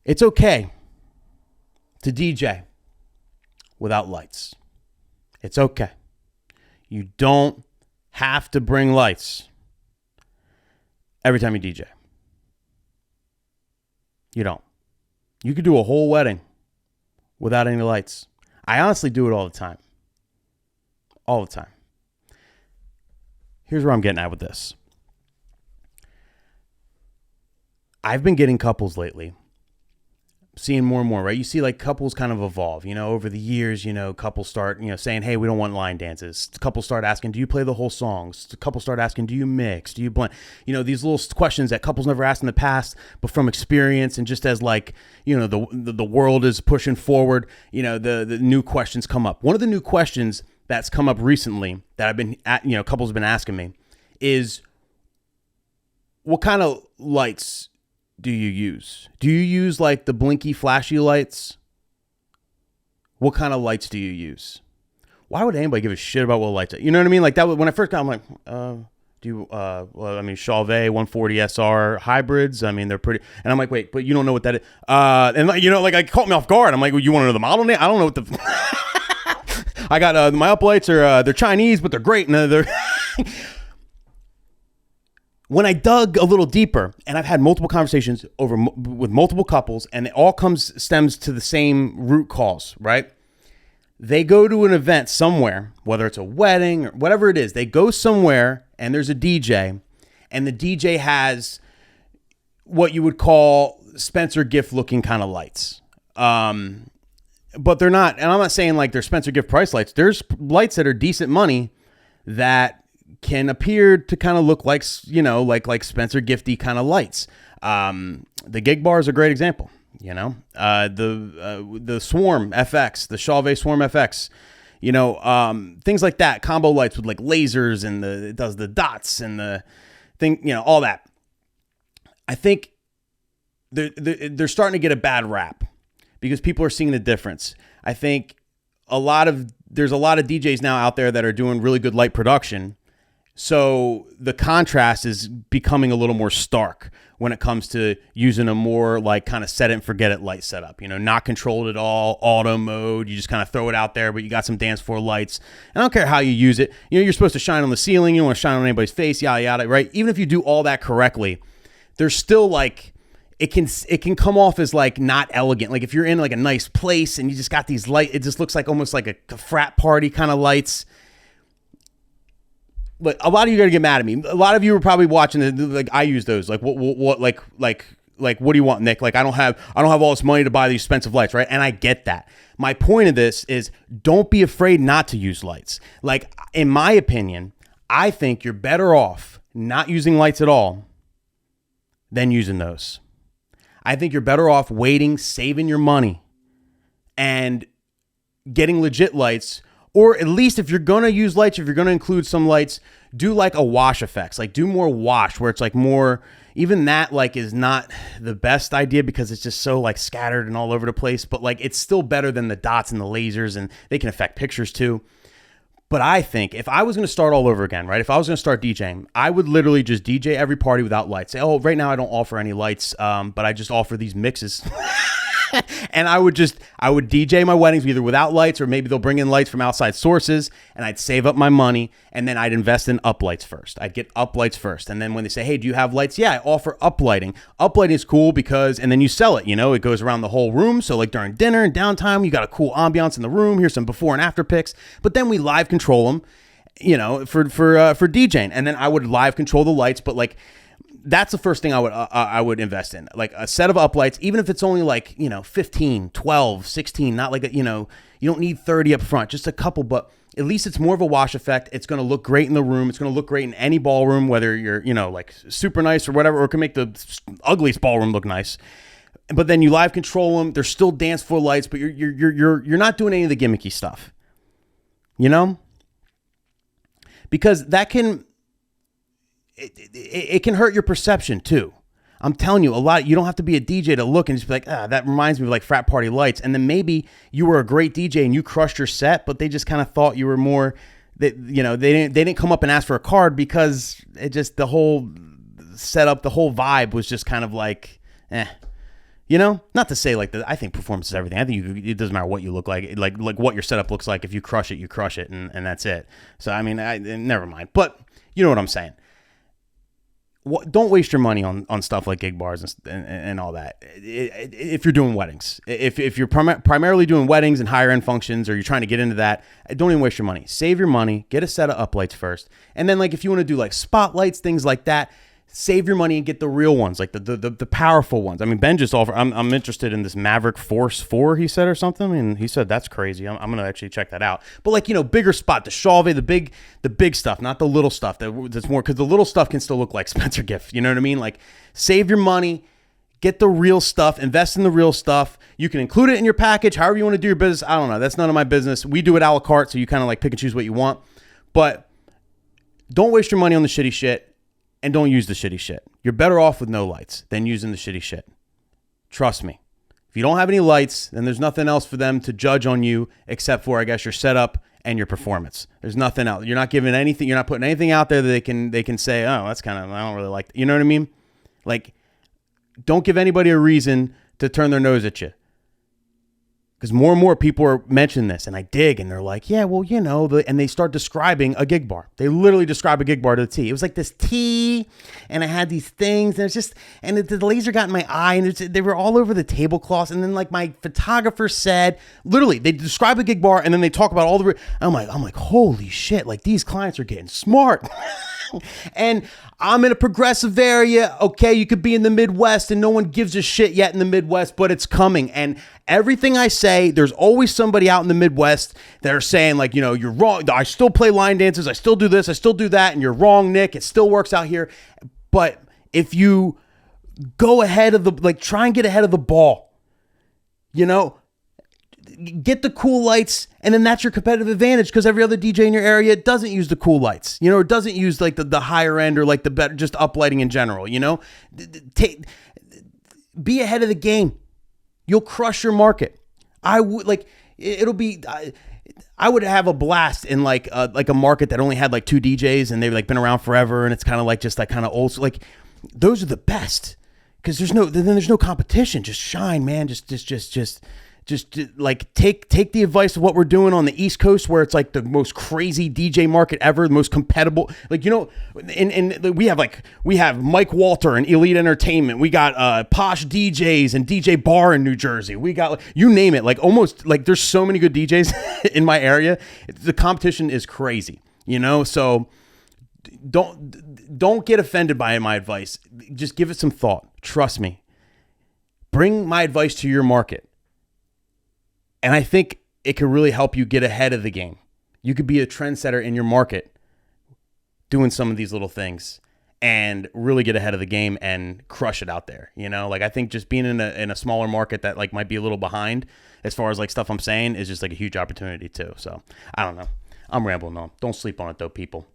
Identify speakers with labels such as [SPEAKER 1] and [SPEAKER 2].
[SPEAKER 1] It's okay to DJ without lights. It's okay. You don't have to bring lights every time you DJ. You don't. You could do a whole wedding without any lights. I honestly do it all the time. All the time. Here's where I'm getting at with this. I've been getting couples lately, seeing more and more, right? You see like couples kind of evolve, over the years, couples start, saying, hey, we don't want line dances. Couples start asking, do you play the whole songs? Couples start asking, do you mix? Do you blend? These little questions that couples never asked in the past, but from experience and just as like, the world is pushing forward, the new questions come up. One of the new questions that's come up recently that I've been at, couples have been asking me is, what kind of lights do you use? Do you use like the blinky flashy lights? What kind of lights do you use? Why would anybody give a shit about what lights? You know what I mean? Like that, when I first got, I'm like, Chauvet 140 SR hybrids. I mean, they're pretty. And I'm like, wait, but you don't know what that is. And like, it caught me off guard. I'm like, well, you want to know the model name? I don't know what the. I got my up lights are they're Chinese, but they're great. And they're. When I dug a little deeper, and I've had multiple conversations with multiple couples, and it all stems to the same root cause, right? They go to an event somewhere, whether it's a wedding or whatever it is. They go somewhere, and there's a DJ, and the DJ has what you would call Spencer Gift looking kind of lights. But they're not, and I'm not saying like they're Spencer Gift price lights. There's lights that are decent money that can appear to kind of look like, like Spencer Gifty kind of lights. The Gig Bar is a great example, the Swarm FX, the Chauvet Swarm FX, things like that, combo lights with like lasers and it does the dots and the thing, all that. I think they're starting to get a bad rap because people are seeing the difference. I think there's a lot of DJs now out there that are doing really good light production. So the contrast is becoming a little more stark when it comes to using a more like kind of set it and forget it light setup, not controlled at all, auto mode. You just kind of throw it out there, but you got some dance floor lights. And I don't care how you use it. You're supposed to shine on the ceiling. You don't want to shine on anybody's face, yada, yada, right? Even if you do all that correctly, there's still like, it can come off as like not elegant. Like if you're in like a nice place and you just got these lights, it just looks like almost like a frat party kind of lights. But a lot of you are gonna get mad at me. A lot of you are probably watching like I use those. Like what like what do you want, Nick? Like I don't have all this money to buy these expensive lights, right? And I get that. My point of this is don't be afraid not to use lights. Like in my opinion, I think you're better off not using lights at all than using those. I think you're better off waiting, saving your money, and getting legit lights. Or at least if you're going to use lights, if you're going to include some lights, do like a wash effects. Like do more wash where it's like more, even that like is not the best idea because it's just so like scattered and all over the place. But like it's still better than the dots and the lasers, and they can affect pictures too. But I think if I was going to start all over again, right? If I was going to start DJing, I would literally just DJ every party without lights. Say, oh, right now I don't offer any lights, but I just offer these mixes. And I would DJ my weddings either without lights or maybe they'll bring in lights from outside sources, and I'd save up my money and then I'd invest in uplights first. I'd get uplights first. And then when they say, hey, do you have lights? Yeah, I offer uplighting. Uplighting is cool because, and then you sell it, it goes around the whole room. So like during dinner and downtime, you got a cool ambiance in the room. Here's some before and after pics, but then we live control them, for DJing. And then I would live control the lights, but like, that's the first thing I would invest in, like a set of uplights, even if it's only like, 15, 12, 16, not like, you don't need 30 up front, just a couple, but at least it's more of a wash effect. It's going to look great in the room. It's going to look great in any ballroom, whether you're, like super nice or whatever, or it can make the ugliest ballroom look nice. But then you live control them. There's still dance floor lights, but you're not doing any of the gimmicky stuff, because that can, it can hurt your perception too. I'm telling you, you don't have to be a DJ to look and just be like, that reminds me of like frat party lights. And then maybe you were a great DJ and you crushed your set, but they just kind of thought you were more that, they didn't come up and ask for a card because it just, the whole setup, the whole vibe was just kind of like, You know, not to say like that. I think performance is everything. I think it doesn't matter what you look like what your setup looks like. If you crush it, you crush it, and that's it. So I mean, never mind. But you know what I'm saying. Don't waste your money on stuff like gig bars and all that. If you're doing weddings, if you're primarily doing weddings and higher end functions, or you're trying to get into that, don't even waste your money. Save your money. Get a set of uplights first, and then like if you want to do like spotlights, things like that. Save your money and get the real ones, like the powerful ones. I mean, Ben just offered. I'm interested in this Maverick Force 4. He said or something, and he said that's crazy. I'm gonna actually check that out. But like bigger spot, the Chauvet, the big stuff, not the little stuff. That's more because the little stuff can still look like Spencer Gift. You know what I mean? Like save your money, get the real stuff, invest in the real stuff. You can include it in your package, however you want to do your business. I don't know. That's none of my business. We do it a la carte, so you kind of like pick and choose what you want. But don't waste your money on the shitty shit. And don't use the shitty shit. You're better off with no lights than using the shitty shit. Trust me. If you don't have any lights, then there's nothing else for them to judge on you except for, I guess, your setup and your performance. There's nothing else. You're not giving anything. You're not putting anything out there that they can say, oh, that's kind of, I don't really like that. You know what I mean? Like, don't give anybody a reason to turn their nose at you. Because more and more people are mentioning this, and I dig, and they're like, yeah, well, and they start describing a gig bar. They literally describe a gig bar to the T. It was like this T, and I had these things, and it's just, and the laser got in my eye, and they were all over the tablecloths, and then like my photographer said, literally, they describe a gig bar, and then they talk about all the, I'm like, holy shit, like these clients are getting smart. And I'm in a progressive area. Okay, you could be in the Midwest and no one gives a shit yet in the Midwest, but it's coming. And everything I say, there's always somebody out in the Midwest that are saying like, you're wrong. I still play line dances. I still do this. I still do that. And you're wrong, Nick. It still works out here. But if you go ahead of try and get ahead of the ball, get the cool lights, and then that's your competitive advantage because every other DJ in your area doesn't use the cool lights, or doesn't use like the higher end or like the better, just uplighting in general, be ahead of the game. You'll crush your market. I would have a blast in like a market that only had like 2 DJs and they've like been around forever and it's kind of like just like kind of old. So like those are the best because there's no competition. Just shine, man. Just like take the advice of what we're doing on the East Coast, where it's like the most crazy DJ market ever, the most compatible. Like and we have Mike Walter and Elite Entertainment. We got Posh DJs and DJ Bar in New Jersey. We got you name it. Like almost like there's so many good DJs in my area. The competition is crazy. So don't get offended by my advice. Just give it some thought. Trust me. Bring my advice to your market. And I think it could really help you get ahead of the game. You could be a trendsetter in your market doing some of these little things and really get ahead of the game and crush it out there. Like I think just being in a smaller market that like might be a little behind as far as like stuff I'm saying is just like a huge opportunity too. So I don't know. I'm rambling on. Don't sleep on it though, people.